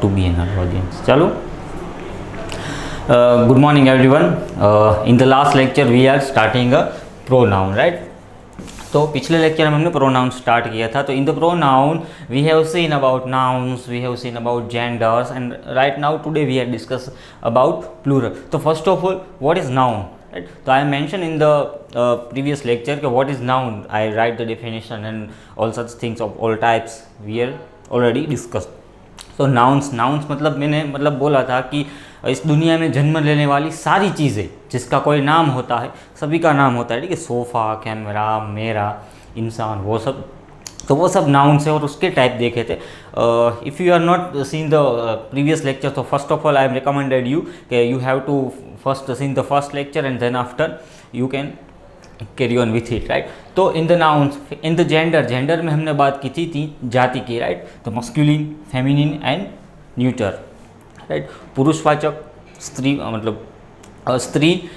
to be in our audience. Chalo. Good morning everyone. In the last lecture we are starting a pronoun, right? तो पिछले lecture में हमने pronoun start किया था. तो in the pronoun we have seen about nouns, we have seen about genders and right now today we have discuss about plural. तो first of all what is noun, right? So I mentioned in the previous lecture that what is noun. I write the definition and all such things of all types we are already discussed. So nouns मतलब मैंने बोला था कि इस दुनिया में जन्म लेने वाली सारी चीज़ें जिसका कोई नाम होता है, सभी का नाम होता है, ठीक है. सोफ़ा, कैमरा, मेरा, इंसान, वो सब, तो वो सब नाउन्स है और उसके टाइप देखे थे. If you are not seen the previous lecture तो first of all I am recommended you कि you have to first seen the first lecture and then after you can carry on with it, right. तो in the nouns, in the gender में हमने बात की थी जाति की, right. तो masculine, feminine and neuter, right. पुरुषवाचक, स्त्री स्त्री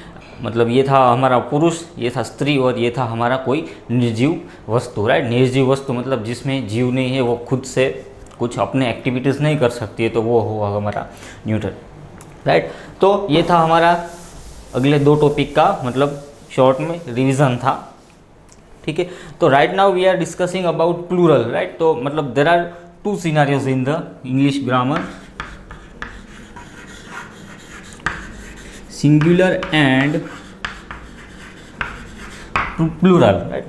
मतलब ये था हमारा पुरुष, ये था स्त्री और ये था हमारा कोई निर्जीव वस्तु, राइट. निर्जीव वस्तु मतलब जिसमें जीव नहीं है, वो खुद से कुछ अपने एक्टिविटीज़ नहीं कर सकती है, तो वो हुआ हमारा न्यूटर, राइट. तो ये था हमारा अगले दो टॉपिक का मतलब शॉर्ट में रिवीजन था, ठीक है. तो right now we are discussing about plural, right. तो मतलब there are two scenarios in the English grammar, singular and plural, right.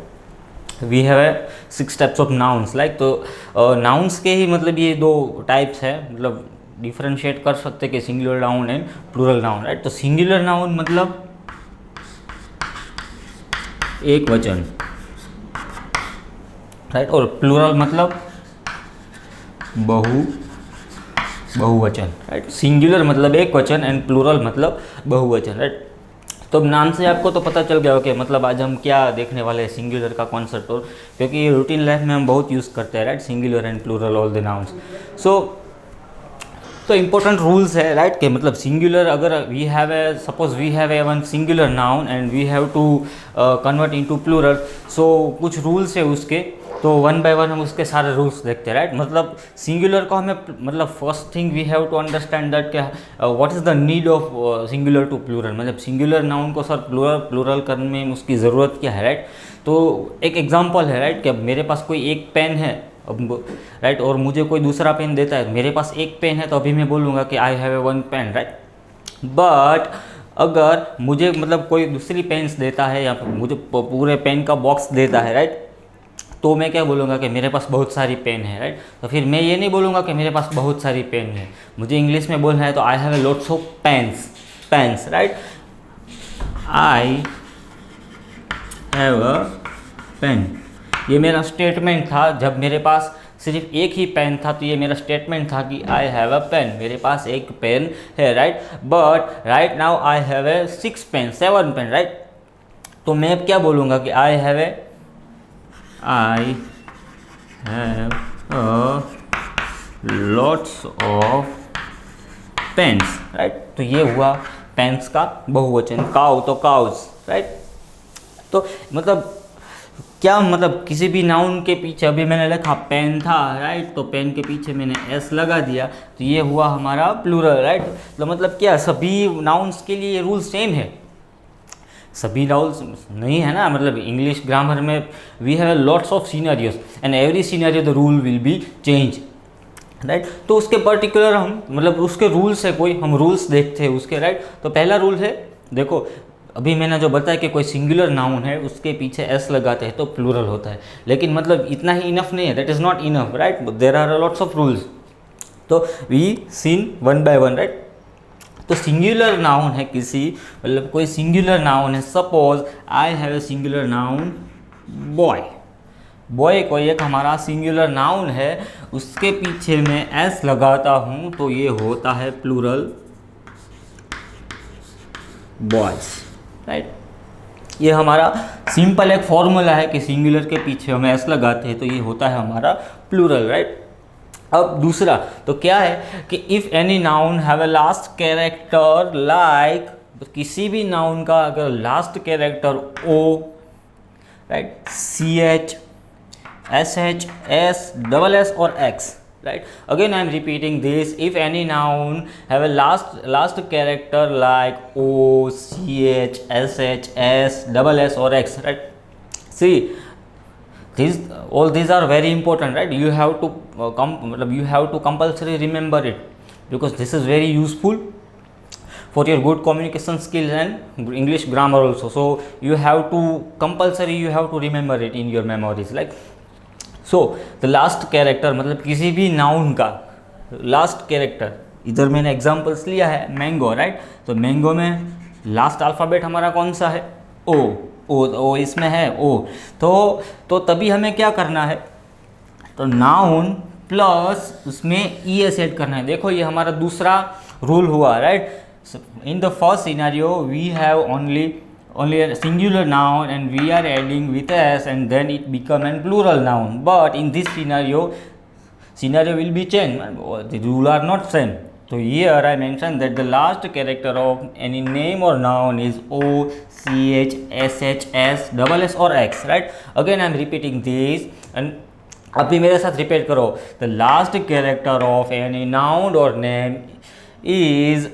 we have a 6 types of nouns, like. तो nouns के ही मतलब ये दो टाइप्स है, मतलब डिफरेंशिएट कर सकते कि singular noun and plural noun, right. तो सिंगुलर नाउन मतलब एक वचन, राइट. और प्लूरल मतलब बहुवचन, राइट. सिंगुलर मतलब एक वचन एंड प्लूरल मतलब बहुवचन, राइट. तो नाम से आपको तो पता चल गया हो कि मतलब आज हम क्या देखने वाले हैं, सिंगुलर का कॉन्सेप्ट. और क्योंकि ये रूटीन लाइफ में हम बहुत यूज़ करते हैं, right, singular and plural all the nouns. तो इम्पोर्टेंट रूल्स है, राइट, कि मतलब सिंगुलर अगर we have a suppose we have a one singular noun and we have to convert into plural, so कुछ रूल्स है उसके. तो वन बाय वन हम उसके सारे रूल्स देखते हैं, राइट. मतलब सिंगुलर को हमें मतलब first thing we have to understand that क्या what is the need of singular to plural. मतलब सिंगुलर नाउन को सर प्लूरल करने में उसकी ज़रूरत क्या है, राइट. तो एक एग्जांपल है, राइट, कि मेरे पास कोई एक पेन है, राइट, और मुझे कोई दूसरा पेन देता है. मेरे पास एक पेन है तो अभी मैं बोलूँगा कि I have a one pen, right. But अगर मुझे मतलब कोई दूसरी पेन्स देता है या मुझे पूरे पेन का बॉक्स देता है, राइट, तो मैं क्या बोलूँगा कि मेरे पास बहुत सारी पेन है, राइट. तो फिर मैं ये नहीं बोलूँगा कि मेरे पास बहुत सारी पेन है. मुझे इंग्लिश में बोलना है तो I have a lots of pens, right. I have a pen, ये मेरा स्टेटमेंट था. जब मेरे पास सिर्फ एक ही पेन था तो ये मेरा स्टेटमेंट था कि आई हैव अ पेन, मेरे पास एक पेन है, right. But right now I have a 7 pen, right. तो मैं क्या बोलूँगा कि I have lots of pens, right. तो ये हुआ पेन्स का बहुवचन. काउ तो काउज, राइट. तो मतलब क्या मतलब किसी भी नाउन के पीछे अभी मैंने लिखा पेन था, राइट, तो पेन के पीछे मैंने एस लगा दिया तो ये हुआ हमारा प्लूरल, राइट. तो मतलब क्या सभी नाउन्स के लिए रूल सेम है? सभी नाउन्स नहीं है ना. मतलब इंग्लिश ग्रामर में we have lots of scenarios and every scenario the rule will be change, right. तो उसके पर्टिकुलर हम मतलब उसके रूल्स है, कोई हम रूल्स देखते हैं उसके, राइट. तो पहला रूल है, देखो अभी मैंने जो बताया कि कोई सिंगुलर नाउन है उसके पीछे एस लगाते हैं तो प्लूरल होता है. लेकिन मतलब इतना ही इनफ नहीं है, that is not enough, right. There are lots of rules. तो we seen one by one, right. तो सिंगुलर नाउन है किसी मतलब कोई सिंगुलर नाउन है. Suppose I have a singular noun boy. Boy कोई एक हमारा सिंगुलर नाउन है, उसके पीछे मैं एस लगाता हूँ तो ये होता है प्लूरल बॉयज, राइट. ये हमारा सिंपल एक फॉर्मूला है कि सिंगुलर के पीछे हम एस लगाते हैं तो ये होता है हमारा प्लूरल, राइट. अब दूसरा तो क्या है कि if any noun have a last character, like किसी भी नाउन का अगर last character O, right, CH, SH, S, double S और X, right? Again I am repeating this, if any noun have a last character like o, ch, sh, s, double s or x, right? See, all these are very important, right? You have to you have to compulsory remember it, because this is very useful for your good communication skills and English grammar also. So you have to compulsory you have to remember it in your memories, like so the last character, मतलब किसी भी noun का last character, इधर मैंने examples लिया है mango, right? तो mango में last alphabet हमारा कौन सा है? ओ इसमें है ओ, तो तभी हमें क्या करना है, तो नाउन प्लस उसमें ई एस ऐड करना है। देखो ये हमारा दूसरा रूल हुआ, right? In the first scenario we have only a singular noun and we are adding with s and then it become a plural noun, but in this scenario will be changed, the rule are not same. So here I mentioned that the last character of any name or noun is o, ch, sh, s, double s or x, right? Again I am repeating this and आप भी मेरे साथ repeat करो, the last character of any noun or name is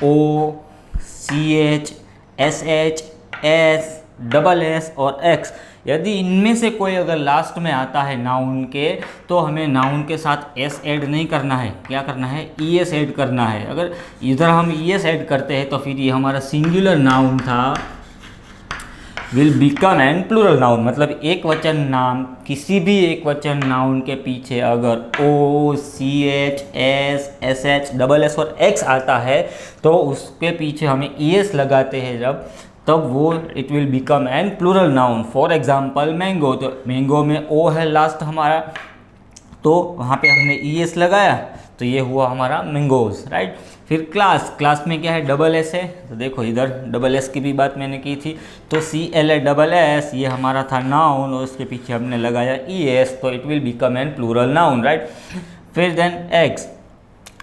o, ch, sh, s, double s और x। यदि इनमें से कोई अगर लास्ट में आता है नाउन के, तो हमें नाउन के साथ एस ऐड नहीं करना है, क्या करना है? ई एस ऐड करना है। अगर इधर हम ई एस ऐड करते हैं तो फिर ये हमारा सिंगुलर नाउन था will become an plural noun, मतलब एक वचन नाम, किसी भी एक वचन नाउन के पीछे अगर O, C H, S, S H, double S और एक्स आता है तो उसके पीछे हमें ई एस लगाते हैं जब, तब वो it will become an plural noun. For example mango, तो मैंगो में ओ है लास्ट हमारा, तो वहाँ पे हमने ई एस लगाया तो ये हुआ हमारा मैंगोज, राइट? फिर क्लास में क्या है? डबल एस है, तो देखो इधर डबल एस की भी बात मैंने की थी, तो C L A double S ये हमारा था नाउन और उसके पीछे हमने लगाया ई एस, तो it will become an plural noun, right? फिर देन एक्स,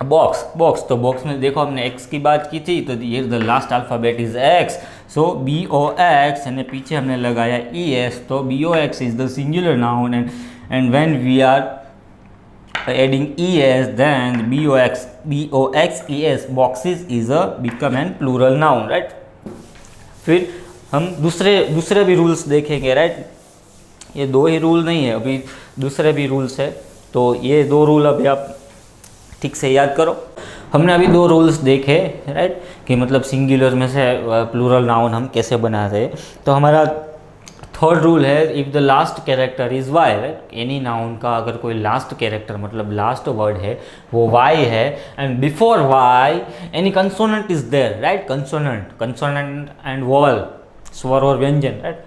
बॉक्स, तो बॉक्स में देखो हमने एक्स की बात की थी, तो ये the last alphabet is X, so B O X, यानी पीछे हमने लगाया ई एस, तो B O X is the singular noun and when we are adding es then box es boxes is a become an plural noun, right? फिर हम दूसरे भी rules देखेंगे, राइट? ये दो ही रूल नहीं है, अभी दूसरे भी रूल्स है, तो ये दो रूल अभी आप ठीक से याद करो। हमने अभी दो रूल्स देखे, राइट, कि मतलब सिंगुलर में से प्लूरल नाउन हम कैसे बनाते हैं। तो हमारा थर्ड रूल है, if the last character is Y, right? Any noun का अगर कोई लास्ट कैरेक्टर मतलब लास्ट वर्ड है वो वाई है, and before Y any consonant is there, right? Consonant and vowel, स्वर और व्यंजन, राइट?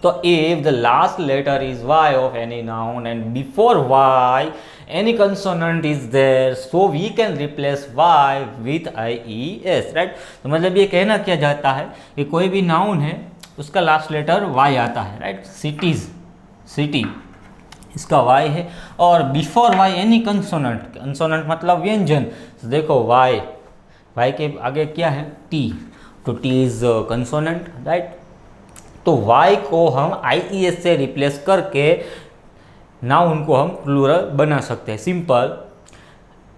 तो if the last letter is Y of any noun and before Y any consonant is there, so we can replace Y with I E S, right? तो मतलब ये कहना क्या जाता है कि कोई भी नाउन है उसका लास्ट लेटर वाई आता है, राइट? सिटी इसका वाई है, और बिफोर वाई एनी कंसोनेंट मतलब व्यंजन, तो देखो वाई के आगे क्या है? टी, तो टी इज कंसोनेंट, राइट? तो वाई को हम आई ई एस से रिप्लेस करके नाउन को हम प्लूरल बना सकते हैं। सिंपल,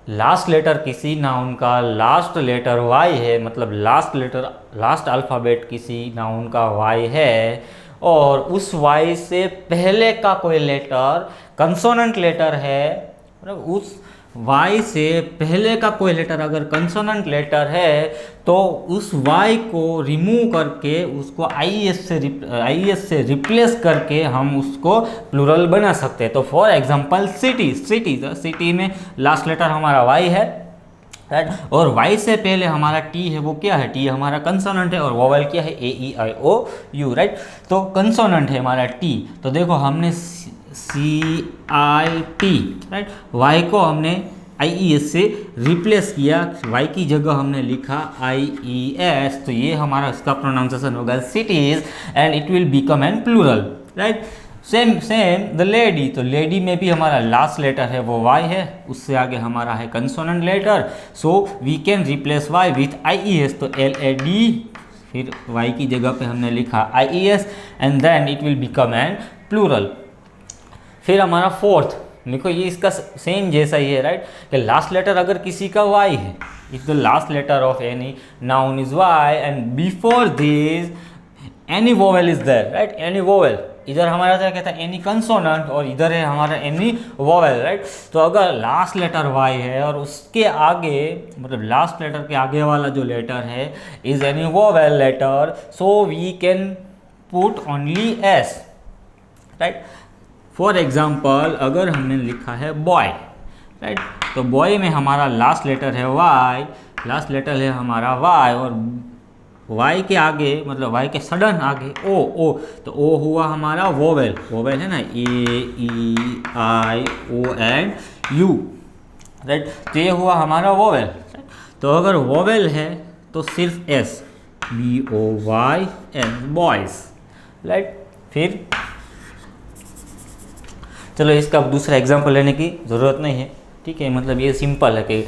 लास्ट लेटर किसी नाउन का लास्ट लेटर वाई है, मतलब लास्ट अल्फ़ाबेट किसी नाउन का वाई है, और उस वाई से पहले का कोई लेटर कंसोनेंट लेटर है, मतलब उस वाई से पहले का कोई लेटर अगर कंसोनेंट लेटर है तो उस वाई को रिमूव करके उसको आई एस से रिप्लेस करके हम उसको प्लूरल बना सकते हैं। तो फॉर एग्जांपल सिटी में लास्ट लेटर हमारा वाई है, राइट? और वाई से पहले हमारा टी है, वो क्या है? टी हमारा कंसोनेंट है, और वोवेल क्या है? ए ई आई ओ यू, राइट? तो कंसोनेंट है हमारा टी, तो देखो हमने सी आई टी, राइट? वाई को हमने आई ई एस से रिप्लेस किया, वाई की जगह हमने लिखा आई ई एस, तो ये हमारा इसका प्रोनाउंसिएशन होगा cities and it will become an plural, right? Same the lady, तो लेडी में भी हमारा लास्ट लेटर है वो वाई है, उससे आगे हमारा है consonant letter, so we can replace Y with I E S, तो एल ए डी, फिर वाई की जगह पे हमने लिखा I E S and then it will become an plural. फिर हमारा फोर्थ देखो ये इसका सेम जैसा ही है, राइट, कि लास्ट लेटर अगर किसी का वाई है, if the last letter of any noun is Y and before this any vowel is there, right, any vowel, इधर हमारा क्या कहता है एनी कंसोनेंट और इधर है हमारा एनी वोवेल, राइट। तो अगर लास्ट लेटर वाई है और उसके आगे मतलब लास्ट लेटर के आगे वाला जो लेटर है is any vowel letter, so we can put only S, right. For example अगर हमने लिखा है बॉय, राइट, तो बॉय में हमारा लास्ट लेटर है वाई, लास्ट लेटर है हमारा वाई और वाई के आगे मतलब वाई के सडन आगे ओ, तो ओ हुआ हमारा वोवेल, वोवेल है ना, ए ई आई ओ एंड यू, राइट, तो ये हुआ हमारा वोवेल। तो अगर वोवेल है तो सिर्फ S, B O Y S, boys, right. फिर चलो इसका दूसरा एग्जांपल लेने की ज़रूरत नहीं है, ठीक है, मतलब ये सिंपल है कि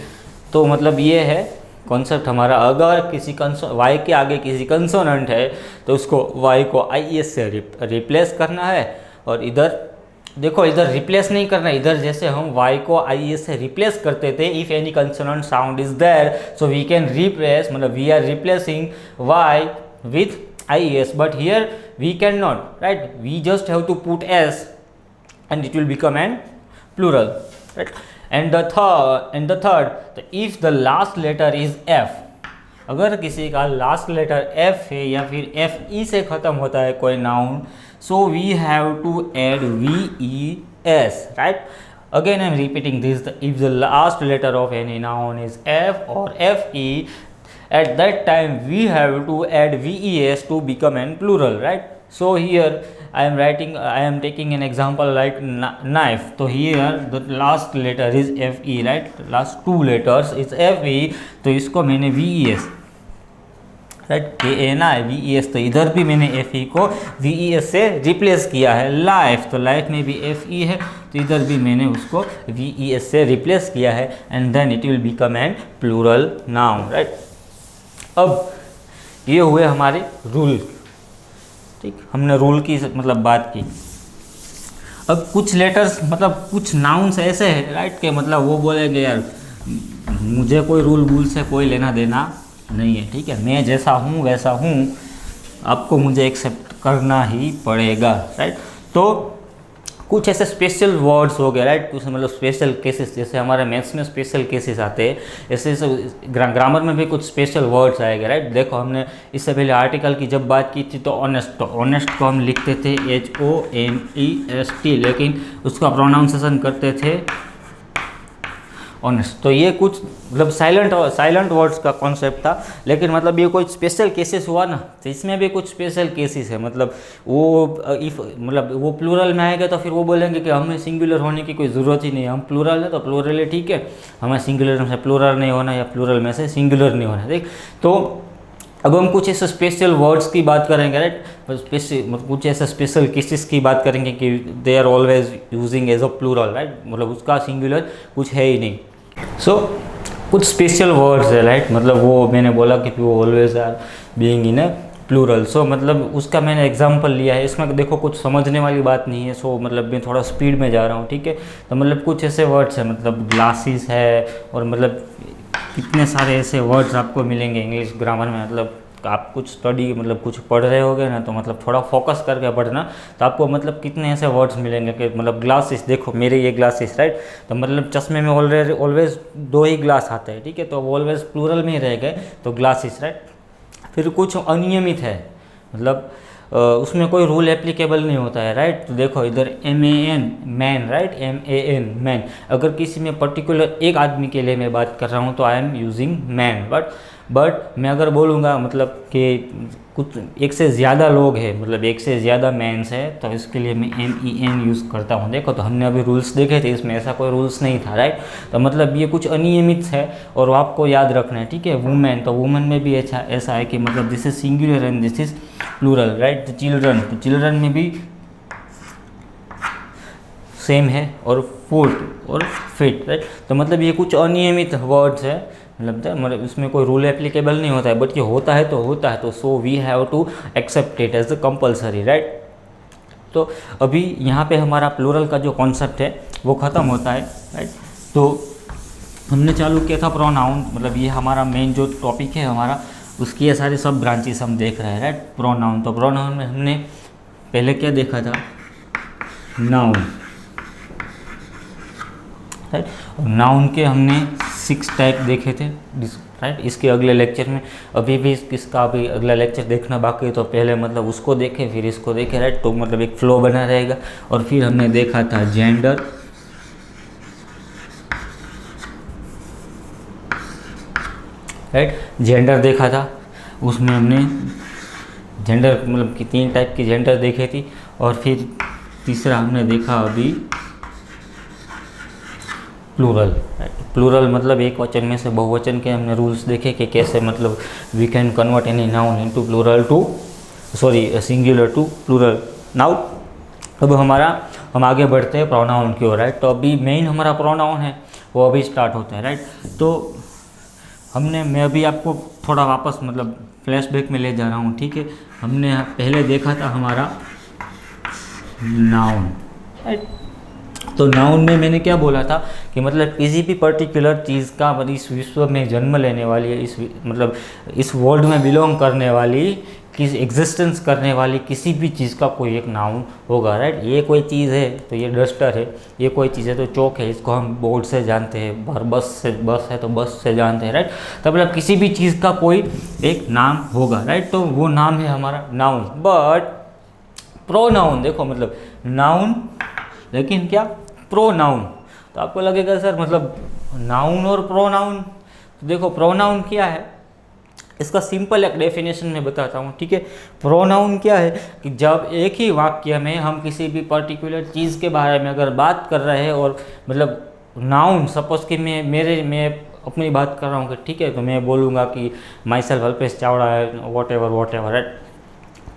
तो मतलब ये है कॉन्सेप्ट हमारा, अगर किसी वाई के आगे किसी कंसोनेंट है तो उसको वाई को आई एस से रिप्लेस करना है, और इधर देखो इधर रिप्लेस नहीं करना, इधर जैसे हम वाई को आई एस से रिप्लेस करते थे, if any consonant sound is there so we can replace, मतलब we are replacing Y with I S, but here we can not, right, we just have to put S and it will become an plural, right? And the third, तो if the last letter is F, अगर किसी का last letter F है या फिर FE से ख़त्म होता है कोई noun, so we have to add VES, right? Again I am repeating this, if the last letter of any noun is F or FE, at that time we have to add VES to become an plural, right? So here I am taking an example like knife. So here the last letter is FE, right? Last two letters is FE, तो इसको मैंने VES, right, KNI VES, तो इधर भी मैंने FE को VES से replace किया है। लाइफ, तो लाइफ में भी FE है, तो इधर भी मैंने उसको VES से रिप्लेस किया है, and then it will become an plural noun, right. अब ये हुए हमारे रूल, ठीक, हमने रूल की मतलब बात की। अब कुछ लेटर्स मतलब कुछ नाउन्स ऐसे हैं, राइट, के मतलब वो बोलेंगे यार मुझे कोई रूल से कोई लेना देना नहीं है, ठीक है, मैं जैसा हूँ वैसा हूँ, आपको मुझे एक्सेप्ट करना ही पड़ेगा, राइट। तो कुछ ऐसे स्पेशल वर्ड्स हो गए, राइट, कुछ मतलब स्पेशल केसेस, जैसे हमारे मैथ्स में स्पेशल केसेस आते हैं, ऐसे ग्रामर में भी कुछ स्पेशल वर्ड्स आएंगे, राइट। देखो हमने इससे पहले आर्टिकल की जब बात की थी तो ऑनेस्ट, तो ऑनेस्ट को हम लिखते थे HONEST, लेकिन उसका प्रोनाउंसिएशन करते थे ऑनेस्ट। तो ये कुछ मतलब साइलेंट वर्ड्स का कॉन्सेप्ट था, लेकिन मतलब ये कोई स्पेशल केसेस हुआ ना, तो इसमें भी कुछ स्पेशल केसेस है, मतलब वो इफ मतलब वो प्लूरल में आएगा तो फिर वो बोलेंगे कि हमें सिंगुलर होने की कोई ज़रूरत ही नहीं है, हम प्लूरल है तो प्लूरल है, ठीक है, हमें सिंगुलर में से प्लूरल नहीं होना या प्लूरल में से सिंगुलर नहीं होना, ठीक। तो अब हम कुछ ऐसे स्पेशल वर्ड्स की बात करेंगे, राइट, मतलब कुछ ऐसे स्पेशल केसेस की बात करेंगे कि they are always using as a plural, right, मतलब उसका सिंगुलर कुछ है ही नहीं। सो कुछ स्पेशल वर्ड्स है, राइट, मतलब वो मैंने बोला कि वो always are being in a plural, so मतलब उसका मैंने एग्जांपल लिया है। इसमें देखो कुछ समझने वाली बात नहीं है, सो मतलब मैं थोड़ा स्पीड में जा रहा हूँ, ठीक है। तो मतलब कुछ ऐसे वर्ड्स हैं, मतलब ग्लासेस है, और मतलब कितने सारे ऐसे वर्ड्स आपको मिलेंगे इंग्लिश ग्रामर में, मतलब आप कुछ स्टडी मतलब कुछ पढ़ रहे होगे ना, तो मतलब थोड़ा फोकस करके पढ़ना, तो आपको मतलब कितने ऐसे वर्ड्स मिलेंगे कि मतलब ग्लासेस, देखो मेरे ये ग्लासेस, राइट, तो मतलब चश्मे में ऑलवेज 2 ही ग्लास आते हैं, ठीक है, तो वो ऑलवेज प्लूरल में ही रह गए, तो ग्लासेस, राइट। फिर कुछ अनियमित है, मतलब उसमें कोई रूल एप्लीकेबल नहीं होता है, राइट। तो देखो इधर MAN man, right, MAN man, अगर किसी में पर्टिकुलर एक आदमी के लिए मैं बात कर रहा हूँ तो I am using man, but मैं अगर बोलूँगा मतलब कि कुछ एक से ज़्यादा लोग हैं, मतलब एक से ज़्यादा मैंस है, तो इसके लिए मैं MEN यूज़ करता हूँ। देखो तो हमने अभी रूल्स देखे थे, इसमें ऐसा कोई रूल्स नहीं था, राइट। तो मतलब ये कुछ अनियमित है और आपको याद रखना है, ठीक है। वुमेन, तो वुमेन में भी ऐसा है कि मतलब this is singular and this is plural, right. तो चिल्ड्रन में भी सेम है, और फुट और फिट, राइट। तो मतलब ये कुछ अनियमित वर्ड्स है, मतलब इसमें कोई रूल एप्लीकेबल नहीं होता है, बट ये होता है तो so we have to accept it as a compulsory, right. तो अभी यहाँ पे हमारा प्लूरल का जो कॉन्सेप्ट है वो ख़त्म होता है, राइट। तो हमने चालू किया था प्रोनाउन, मतलब ये हमारा मेन जो टॉपिक है हमारा, उसकी ये सारे सब ब्रांचेस हम देख रहे हैं, राइट। प्रोनाउन, तो प्रोनाउन में हमने पहले क्या देखा था, नाउन, राइट। नाउन के हमने 6 टाइप देखे थे, राइट। इसके अगले लेक्चर में अभी भी इसका अभी अगला लेक्चर देखना बाकी है, तो पहले मतलब उसको देखें फिर इसको देखें, राइट। तो मतलब एक फ्लो बना रहेगा। और फिर हमने देखा था जेंडर, राइट। जेंडर देखा था, उसमें हमने जेंडर मतलब कि 3 टाइप की जेंडर देखे थी। और फिर तीसरा हमने देखा अभी प्लूरल, राइट। प्लूरल मतलब एक वचन में से बहुवचन के हमने रूल्स देखे कि कैसे मतलब we can convert any noun into plural to singular to plural noun. अब हम आगे बढ़ते हैं प्रोनाउन की ओर, राइट। तो अभी मेन हमारा प्रोनाउन है वो अभी स्टार्ट होता है, राइट। तो मैं अभी आपको थोड़ा वापस मतलब फ्लैशबैक में ले जा रहा हूँ, ठीक है। हमने पहले देखा था हमारा नाउन, राइट। तो नाउन में मैंने क्या बोला था कि मतलब किसी भी पर्टिकुलर चीज़ का मतलब इस विश्व में जन्म लेने वाली है, इस वर्ल्ड में बिलोंग करने वाली, किस एग्जिस्टेंस करने वाली किसी भी चीज़ का कोई एक नाउन होगा, राइट। ये कोई चीज़ है तो ये डस्टर है, ये कोई चीज़ है तो चौक है, इसको हम बोर्ड से जानते हैं, बस है तो बस से जानते हैं, राइट। तो मतलब किसी भी चीज़ का कोई एक नाम होगा, राइट। तो वो नाम है हमारा नाउन। बट प्रोनाउन देखो, मतलब नाउन लेकिन क्या प्रोनाउन। तो आपको लगेगा सर मतलब नाउन और प्रोनाउन, तो देखो प्रोनाउन क्या है, इसका सिंपल एक डेफिनेशन में बताता हूँ, ठीक है। प्रोनाउन क्या है कि जब एक ही वाक्य में हम किसी भी पर्टिकुलर चीज़ के बारे में अगर बात कर रहे हैं, और मतलब नाउन सपोज कि मैं अपनी बात कर रहा हूँ कि ठीक है, तो मैं बोलूँगा कि माई सेल्फ अल्पेश चावड़ा है, वॉट एवर, राइट।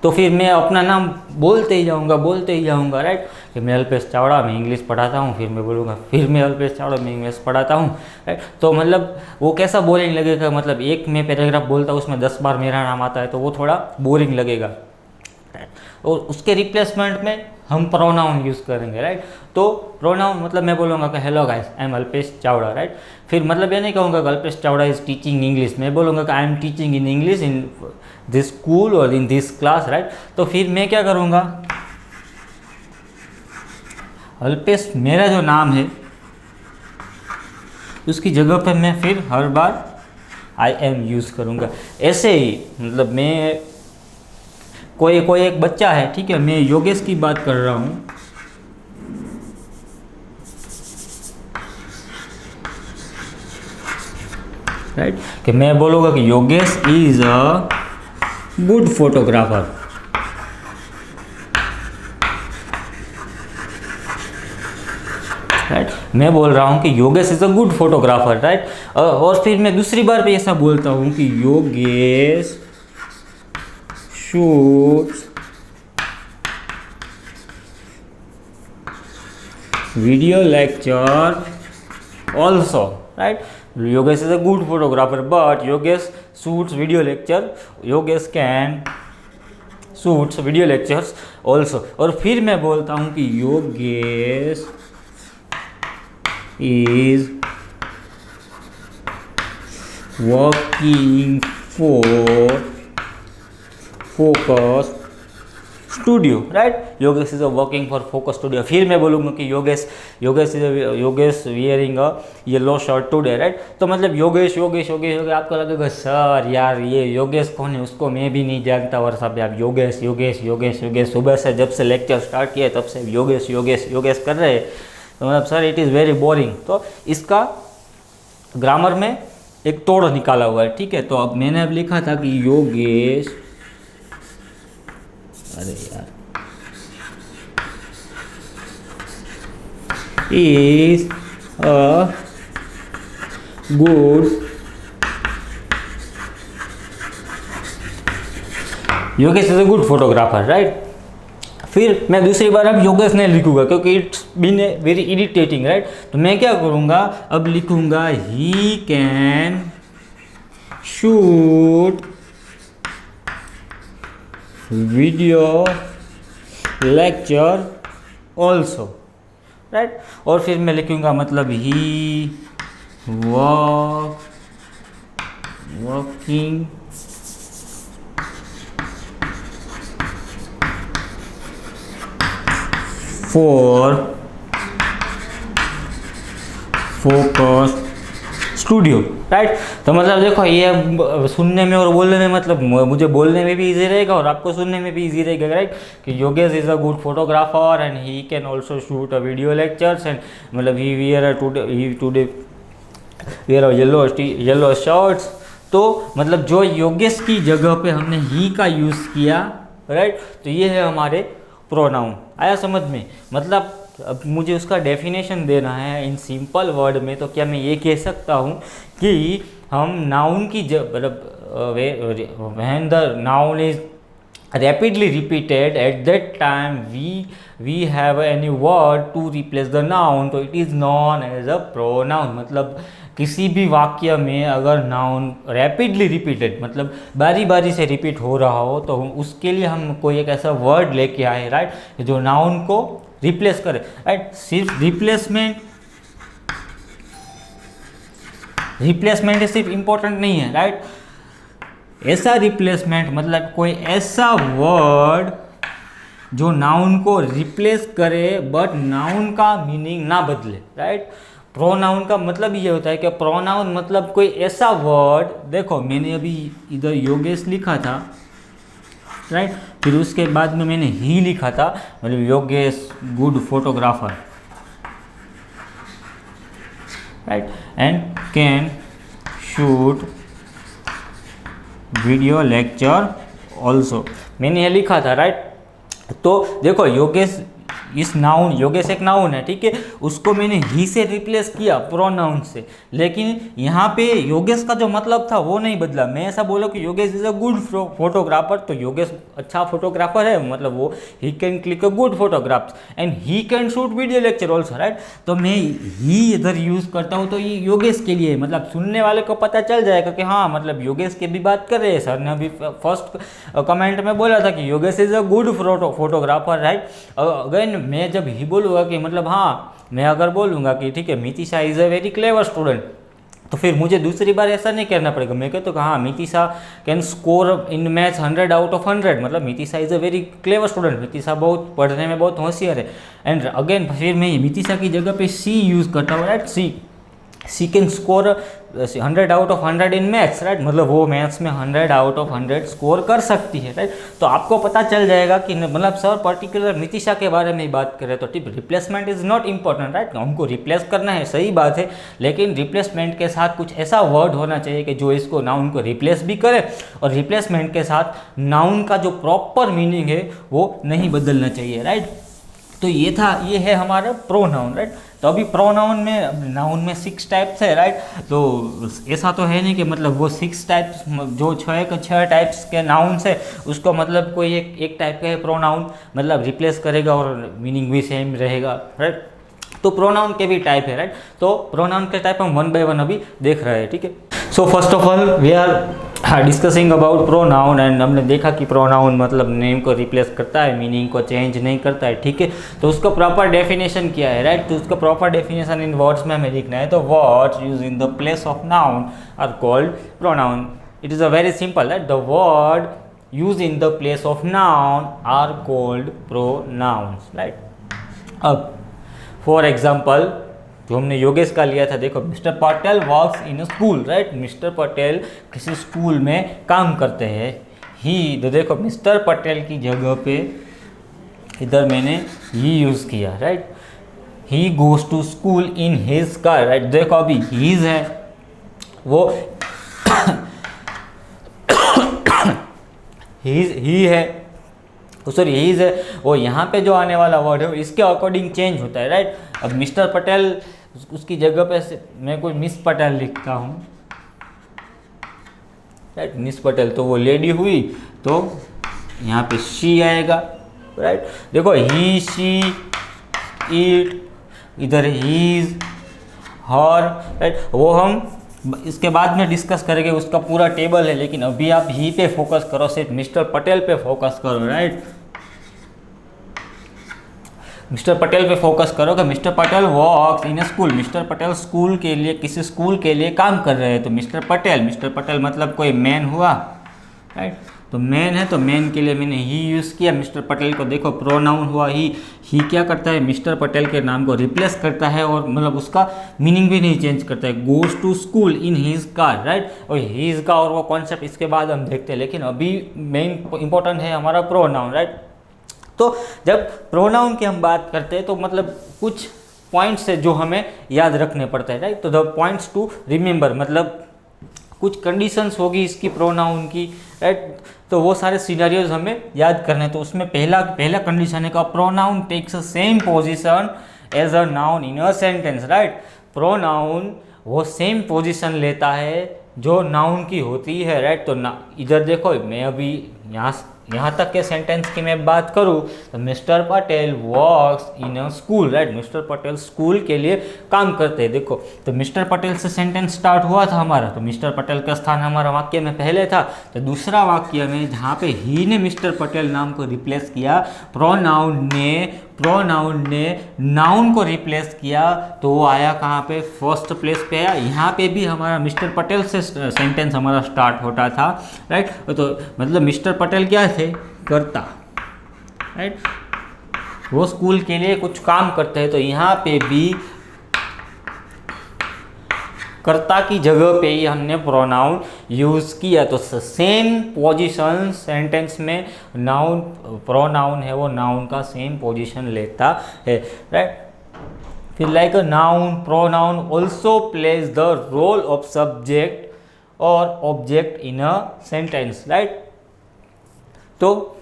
तो फिर मैं अपना नाम बोलते ही जाऊँगा, राइट। कि मैं अल्पेश चावड़ा, मैं इंग्लिश पढ़ाता हूँ, फिर मैं बोलूँगा फिर मैं अल्पेश चावड़ा, मैं इंग्लिश पढ़ाता हूँ, राइट। तो मतलब वो कैसा बोरिंग लगेगा, मतलब एक मैं पैराग्राफ बोलता हूँ उसमें 10 बार मेरा नाम आता है, तो वो थोड़ा बोरिंग लगेगा, राइट। और उसके रिप्लेसमेंट में हम प्रोनाउन यूज़ करेंगे, राइट। तो प्रोनाउन मतलब मैं बोलूँगा कि hello guys, I am Alpesh Chavda, right. फिर मतलब ये नहीं कहूँगा कि Alpesh Chavda is teaching English, मैं बोलूँगा कि I am teaching in English in this school और इन दिस क्लास, राइट। तो फिर मैं क्या करूँगा, अल्पेश मेरा जो नाम है उसकी जगह पर मैं फिर हर बार आई एम यूज़ करूँगा। ऐसे ही मतलब मैं कोई एक बच्चा है, ठीक है, मैं योगेश की बात कर रहा हूँ, राइट। कि मैं बोलूँगा कि Yogesh is a good photographer, right. मैं बोल रहा हूँ कि Yogesh is a good photographer, right. और फिर मैं दूसरी बार भी ऐसा बोलता हूँ कि Yogesh shoots video lecture also, right. Yogesh is a good photographer, but Yogesh shoots video lecture, Yogesh can shoots video lectures also। और फिर मैं बोलता हूँ कि Yogesh is working for focus Studio, right. Yogesh is working for Focus studio. फिर मैं बोलूँगा कि Yogesh wearing a yellow shirt today, right. तो मतलब योगेश आपको लगेगा सर यार ये योगेश कौन है, उसको मैं भी नहीं जानता, और सब आप योगेश सुबह से जब से लेक्चर स्टार्ट किया तब से योगेश कर रहे हैं, तो मतलब sir it is very boring. तो इसका ग्रामर में एक तोड़ निकाला हुआ है, ठीक है। तो अब मैंने लिखा था कि योगेश, अरे यार, is a good Yogesh is a good photographer, right. फिर मैं दूसरी बार अब योगेश नहीं लिखूंगा क्योंकि it's been very irritating, right. तो मैं क्या करूँगा, अब लिखूंगा he can shoot video lecture also, right. और फिर मैं लिखूंगा मतलब he working for Focus Studio, right. तो मतलब देखो ये सुनने में और बोलने में मतलब मुझे बोलने में भी इजी रहेगा और आपको सुनने में भी इजी रहेगा, राइट। कि Yogesh is a good photographer and he can also shoot a video lectures and मतलब he wear today wear yellow shirts. तो मतलब जो योगेश की जगह पे हमने ही का यूज़ किया, राइट। तो ये है हमारे प्रोनाउन। आया समझ में? मतलब अब मुझे उसका डेफिनेशन देना है इन सिंपल वर्ड में। तो क्या मैं ये कह सकता हूँ कि हम नाउन की मतलब when the noun is rapidly repeated at that time we have any word to replace the noun, तो it is known as a pronoun। मतलब किसी भी वाक्य में अगर नाउन रैपिडली रिपीटेड मतलब बारी बारी से रिपीट हो रहा हो तो उसके लिए हम कोई एक ऐसा वर्ड लेके आए, राइट, जो नाउन को रिप्लेस करे, राइट। सिर्फ रिप्लेसमेंट सिर्फ इंपॉर्टेंट नहीं है, राइट। ऐसा रिप्लेसमेंट मतलब कोई ऐसा वर्ड जो नाउन को रिप्लेस करे बट नाउन का मीनिंग ना बदले, राइट। प्रोनाउन का मतलब ये होता है कि प्रोनाउन मतलब कोई ऐसा वर्ड, देखो मैंने अभी इधर योगेश लिखा था, राइट, फिर उसके बाद में मैंने ही लिखा था, मतलब Yogesh good photographer, right, and can shoot video lecture also, मैंने ये लिखा था, राइट। तो देखो योगेश इस नाउन, योगेश एक नाउन है, ठीक है, उसको मैंने ही से रिप्लेस किया प्रोनाउन से, लेकिन यहाँ पे योगेश का जो मतलब था वो नहीं बदला। मैं ऐसा बोला कि Yogesh is a good photographer, तो योगेश अच्छा फोटोग्राफर है, मतलब वो he can click a good photographs and he can shoot video lecture also, right. तो मैं ही इधर यूज़ करता हूँ तो ये योगेश के लिए, मतलब सुनने वाले को पता चल जाएगा कि हाँ मतलब योगेश की भी बात कर रहे हैं। सर ने अभी फर्स्ट कमेंट में बोला था कि Yogesh is a good photographer, right. Again मैं जब ही बोलूँगा कि मतलब हाँ, मैं अगर बोलूँगा कि ठीक है Mitisha is a very clever student, तो फिर मुझे दूसरी बार ऐसा नहीं करना पड़ेगा। मैं कहता हूँ कि हाँ Mitisha can score in maths 100 out of 100, मतलब Mitisha is a very clever student, Mitisha बहुत पढ़ने में बहुत होशियार है। एंड अगेन फिर मैं मितिशा की जगह पे सी यूज़ करता हूँ, right. She can score 100 out of 100 in maths, right, मतलब वो मैथ्स में 100 आउट ऑफ 100 स्कोर कर सकती है, राइट। तो आपको पता चल जाएगा कि मतलब सर पर्टिकुलर मितिशा के बारे में बात करें तो tip replacement is not important, right. हमको रिप्लेस करना है, सही बात है, लेकिन रिप्लेसमेंट के साथ कुछ ऐसा वर्ड होना चाहिए कि जो इसको नाउन को रिप्लेस भी करे और रिप्लेसमेंट के साथ नाउन का जो प्रॉपर मीनिंग है वो नहीं बदलना चाहिए, राइट। तो ये है हमारा प्रोनाउन, राइट। तो अभी प्रोनाउन में, नाउन में 6 टाइप्स है, राइट। तो ऐसा तो है नहीं कि मतलब वो 6 टाइप्स जो 6 टाइप्स के नाउन्स है उसको मतलब कोई एक टाइप का है प्रोनाउन मतलब रिप्लेस करेगा और मीनिंग भी सेम रहेगा, राइट। तो प्रोनाउन के भी टाइप है, राइट। तो प्रोनाउन के टाइप हम 1 बाय 1 अभी देख रहे हैं, ठीक है। So first of all we are discussing about pronoun and हमने देखा कि प्रोनाउन मतलब नेम को रिप्लेस करता है, मीनिंग को चेंज नहीं करता है, ठीक है। तो उसका प्रॉपर डेफिनेशन क्या है, राइट। तो उसका प्रॉपर डेफिनेशन इन वर्ड्स में हमें लिखना है। तो words use in the place of noun are called pronoun. It is a very simple, right. The word use in the place of noun are called pronouns, right. अब for example जो हमने योगेश का लिया था, देखो mister Patel works in a school, right. Mister Patel किसी school में काम करते हैं। ही, तो देखो मिस्टर पटेल की जगह पे इधर मैंने ही यूज़ किया, right. He goes to school in his car, right. देखो अभी हीज है वो ही है, सॉरी हीज है वो, यहाँ पे जो आने वाला वर्ड है इसके अकॉर्डिंग चेंज होता है, राइट। अब मिस्टर पटेल उसकी जगह पे मैं कोई मिस पटेल लिखता हूँ, राइट। मिस पटेल तो वो लेडी हुई तो यहाँ पे शी आएगा, राइट। देखो ही, शी, इट, इधर हीज, हर, राइट। वो हम इसके बाद में डिस्कस करेंगे, उसका पूरा टेबल है, लेकिन अभी आप ही पे फोकस करो, सिर्फ मिस्टर पटेल पे फोकस करो, राइट। मिस्टर पटेल पे फोकस करो कि मिस्टर पटेल वर्क्स इन ए स्कूल, मिस्टर पटेल स्कूल के लिए, किसी स्कूल के लिए काम कर रहे हैं। तो मिस्टर पटेल मतलब कोई मैन हुआ, राइट। तो मैन है तो मैन के लिए मैंने ही यूज़ किया। मिस्टर पटेल को देखो प्रोनाउन हुआ ही क्या करता है, मिस्टर पटेल के नाम को रिप्लेस करता है और मतलब उसका मीनिंग भी नहीं चेंज करता है। Goes to school in his car, right. और हीज का और वो कॉन्सेप्ट इसके बाद हम देखते हैं, लेकिन अभी मेन इंपॉर्टेंट है हमारा प्रोनाउन, राइट। तो जब प्रोनाउन की हम बात करते हैं तो मतलब कुछ पॉइंट्स है जो हमें याद रखने पड़ते हैं, राइट। तो द पॉइंट्स टू रिमेंबर, मतलब कुछ कंडीशंस होगी इसकी प्रोनाउन की, राइट। तो वो सारे सिनेरियोज हमें याद करने। तो उसमें पहला कंडीशन है का pronoun takes same position as a noun in a sentence, right. Pronoun वो सेम पोजीशन लेता है जो नाउन की होती है, राइट। तो इधर देखो, मैं अभी यहाँ तक के सेंटेंस की मैं बात करूँ तो mister Patel works in a school, right. Mister Patel school के लिए काम करते हैं। देखो तो मिस्टर पटेल से सेंटेंस स्टार्ट हुआ था हमारा, तो मिस्टर पटेल का स्थान हमारा वाक्य में पहले था। तो दूसरा वाक्य में जहाँ पे ही ने मिस्टर पटेल नाम को रिप्लेस किया, प्रोनाउन ने नाउन को रिप्लेस किया, तो वो आया कहाँ पे, फर्स्ट प्लेस पे आया। यहाँ पे भी हमारा मिस्टर पटेल से सेंटेंस हमारा स्टार्ट होता था, राइट। तो मतलब मिस्टर पटेल क्या थे, कर्ता, राइट। वो स्कूल के लिए कुछ काम करते हैं, तो यहाँ पे भी कर्ता की जगह पे ही हमने प्रोनाउन यूज़ किया। तो सेम पोजीशन सेंटेंस में प्रोनाउन है वो नाउन का सेम पोजीशन लेता है, राइट। फिर like a noun, pronoun also plays the role of subject और object in a sentence, right. तो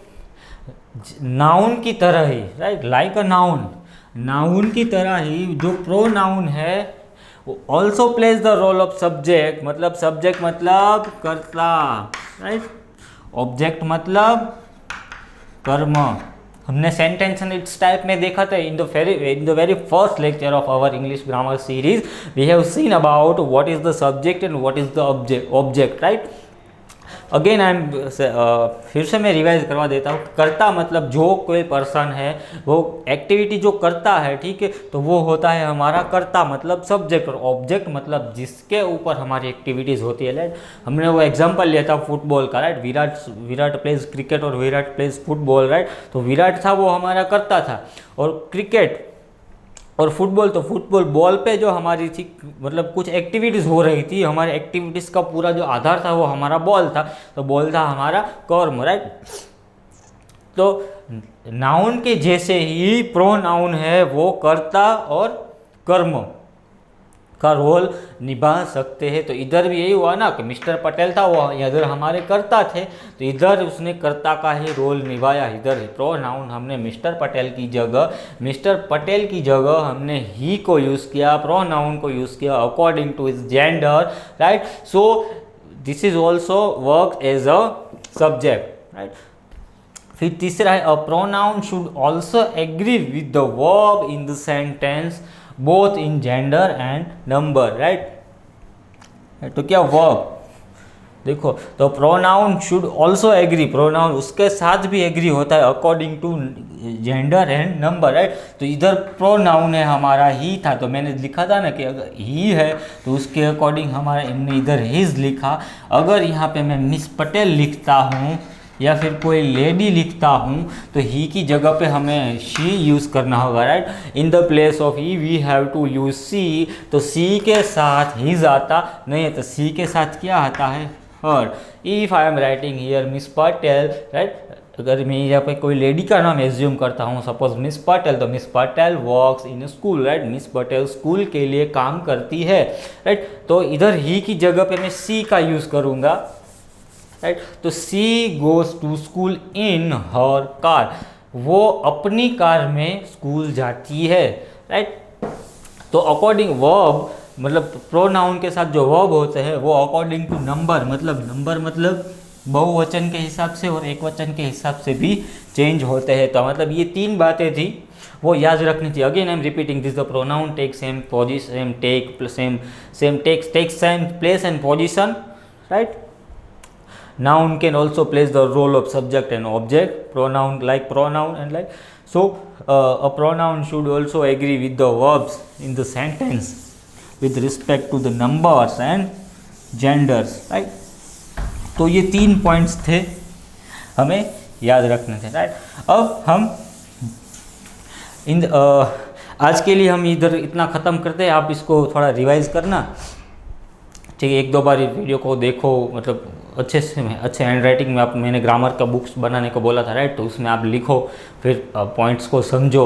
नाउन की तरह ही, राइट, लाइक अ नाउन की तरह ही जो प्रोनाउन है वो also plays the role of subject, मतलब सब्जेक्ट मतलब कर्ता, राइट। ऑब्जेक्ट मतलब कर्म। हमने सेंटेंस एंड इट्स टाइप में देखा था in the very first lecture of our English grammar series we have seen about what is the subject and what is the object, right. Again फिर से मैं revise करवा देता हूँ। कर्ता मतलब जो कोई पर्सन है वो एक्टिविटी जो करता है, ठीक है, तो वो होता है हमारा कर्ता मतलब सब्जेक्ट। और ऑब्जेक्ट मतलब जिसके ऊपर हमारी एक्टिविटीज़ होती है, राइट। हमने वो एग्जांपल लिया था फुटबॉल का, राइट। विराट प्लेज क्रिकेट और विराट प्लेज फुटबॉल, राइट। तो विराट था वो हमारा कर्ता था, और क्रिकेट और फुटबॉल, तो फुटबॉल बॉल पे जो हमारी थी मतलब कुछ एक्टिविटीज़ हो रही थी, हमारे एक्टिविटीज़ का पूरा जो आधार था वो हमारा बॉल था, तो बॉल था हमारा कर्म, राइट। तो नाउन के जैसे ही प्रोनाउन है वो कर्ता और कर्म का रोल निभा सकते हैं। तो इधर भी यही हुआ ना कि मिस्टर पटेल था वो इधर हमारे कर्ता थे, तो इधर उसने कर्ता का ही रोल निभाया। इधर प्रोनाउन हमने मिस्टर पटेल की जगह हमने ही को यूज़ किया, प्रोनाउन को यूज़ किया according to his gender, right. So this is also work as a subject, right. फिर तीसरा है a pronoun should also agree with the verb in the sentence both in gender and number, right. तो क्या verb, देखो, तो pronoun should also agree, pronoun उसके साथ भी एग्री होता है according to gender and number, right. तो इधर प्रोनाउन है हमारा ही था, तो मैंने लिखा था ना कि अगर ही है तो उसके अकॉर्डिंग हमारा हमने इधर हिज लिखा। अगर यहाँ पे मैं मिस पटेल लिखता हूँ या फिर कोई लेडी लिखता हूँ तो ही की जगह पे हमें शी यूज़ करना होगा, right. In the place of he we have to use she, तो सी के साथ हिज आता नहीं है, तो सी के साथ क्या आता है, her. If I am writing here Miss Patel, right, अगर मैं यहाँ पे कोई लेडी का नाम एज्यूम करता हूँ, सपोज मिस पटेल, तो miss Patel works in school, right. Miss Patel school के लिए काम करती है, राइट। तो इधर ही की जगह पे मैं सी का यूज़ करूँगा, राइट। तो she goes to school in her car, वो अपनी कार में स्कूल जाती है, राइट। तो अकॉर्डिंग वर्ब मतलब प्रोनाउन के साथ जो वर्ब होते हैं वो अकॉर्डिंग टू नंबर मतलब बहुवचन के हिसाब से और एक वचन के हिसाब से भी चेंज होते हैं। तो मतलब ये तीन बातें थी वो याद रखनी थी। Again I am repeating this, the pronoun take same position, take same place and position, right. Noun can also plays the role of subject and object, pronoun and like. So a pronoun should also agree with the verbs in the sentence with respect to the numbers and genders, right? तो ये 3 points थे हमें याद रखने थे, right. अब हम आज के लिए हम इधर इतना ख़त्म करते हैं, आप इसको थोड़ा रिवाइज करना, ठीक है। 1-2 बार वीडियो को देखो, मतलब अच्छे से अच्छे हैंड राइटिंग में आप, मैंने ग्रामर का बुक्स बनाने को बोला था, राइट, तो उसमें आप लिखो, फिर पॉइंट्स को समझो।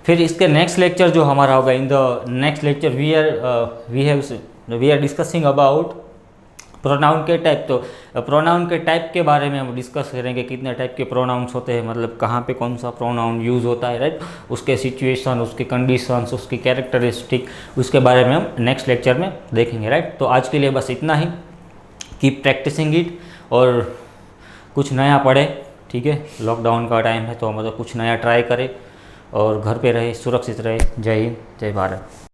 फिर इसके नेक्स्ट लेक्चर जो हमारा होगा, in the next lecture we are discussing about pronoun के टाइप। तो प्रोनाउन के टाइप के बारे में हम डिस्कस करेंगे, कितने टाइप के प्रोनाउंस होते हैं, मतलब कहाँ पे कौन सा प्रोनाउन यूज़ होता है, राइट, उसके सिचुएशन, उसके कंडीशंस, उसकी कैरेक्टरिस्टिक, उसके बारे में हम नेक्स्ट लेक्चर में देखेंगे, राइट। तो आज के लिए बस इतना ही। कीप प्रैक्टिसिंग इट और कुछ नया पढ़े, ठीक है। लॉकडाउन का टाइम है तो मतलब कुछ नया ट्राई करें और घर पे रहे, सुरक्षित रहे। जय हिंद, जय भारत।